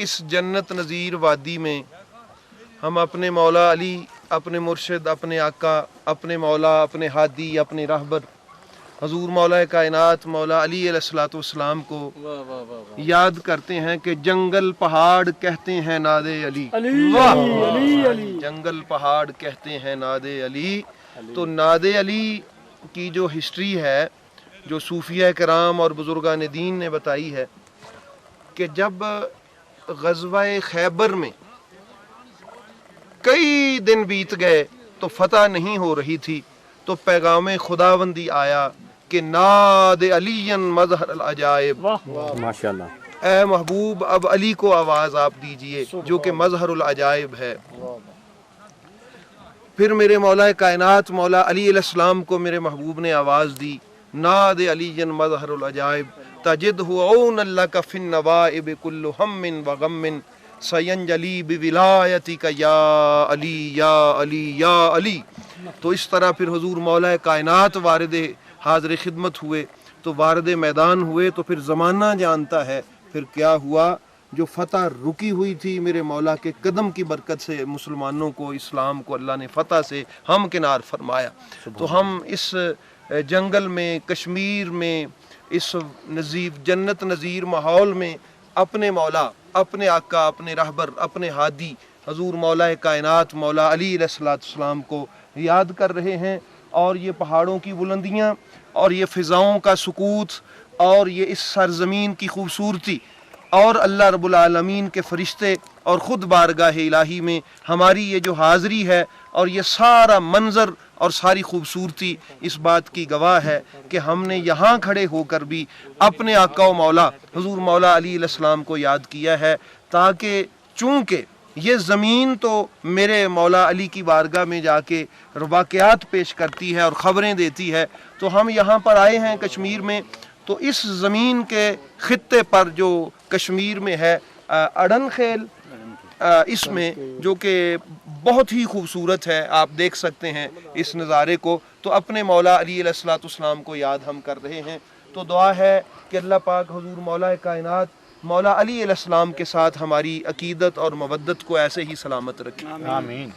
इस जन्नत नज़ीर वादी में हम अपने मौला अली, अपने मुर्शिद, अपने आका, अपने मौला, अपने हादी, अपने रहबर हजूर मौला कायनात मौला अली अलैहिस्सलातु वस्सलाम को याद करते हैं कि जंगल पहाड़ कहते हैं नादे अली। जंगल पहाड़ कहते हैं नादे अली। तो नादे अली की जो हिस्ट्री है, जो सूफिया कराम और बुजुर्गान दीन ने बताई है कि जब ग़ज़वा खैबर में कई दिन बीत गए तो फतह नहीं हो रही थी, तो पैगाम खुदावंदी आया कि नादे अलीयन मज़हर अल अजाइब, माशाअल्लाह, ए महबूब अब अली को आवाज़ आप दीजिए जो कि मज़हरुल अजाइब है। फिर मेरे मौला कायनात मौला अली अलैहिस्सलाम को मेरे महबूब ने आवाज़ दी, नादे अलीयन मज़हरुल अजाइब तजिदहु औनन लका फिन नवाइब कुल्लु हम्मिन व गम्मिन सयंजली बिविलायतिका या अली या अली या अली। तो इस तरह फिर हुजूर मौला कायनात वारिद हाज़िर खिदमत हुए, तो वारिद मैदान हुए, तो फिर ज़माना जानता है फिर क्या हुआ। जो फतह रुकी हुई थी मेरे मौला के कदम की बरकत से मुसलमानों को, इस्लाम को अल्लाह ने फतह से हमकिनार फरमाया। तो हम इस जंगल में, कश्मीर में, इस नज़ीर जन्नत नज़ीर माहौल में अपने मौला, अपने आका, अपने रहबर, अपने हादी हजूर मौला कायनात मौला अली अलैहिस्सलाम को याद कर रहे हैं। और ये पहाड़ों की बुलंदियाँ और ये फ़िज़ाओं का सुकूत और ये इस सरज़मीन की खूबसूरती और अल्लाह रब्बुल आलमीन के फ़रिश्ते और ख़ुद बारगाह इलाही में हमारी ये जो हाज़री है और ये सारा मंज़र और सारी खूबसूरती इस बात की गवाह है कि हमने यहाँ खड़े होकर भी अपने आका व मौला हुज़ूर मौला अली अलैहिस्सलाम को याद किया है, ताकि चूँकि ये ज़मीन तो मेरे मौला अली की बारगाह में जाके वाक़यात पेश करती है और ख़बरें देती है, तो हम यहाँ पर आए हैं कश्मीर में। तो इस ज़मीन के ख़ित्ते पर जो कश्मीर में है अड़न खेल, इसमें जो कि बहुत ही खूबसूरत है, आप देख सकते हैं इस नज़ारे को। तो अपने मौला अली अलैहिस्सलातु वस्सलाम को याद हम कर रहे हैं। तो दुआ है कि अल्लाह पाक हुज़ूर मौला कायनात मौला अली अलैहिस्सलाम के साथ हमारी अकीदत और मवद्दत को ऐसे ही सलामत रखे। आमीन।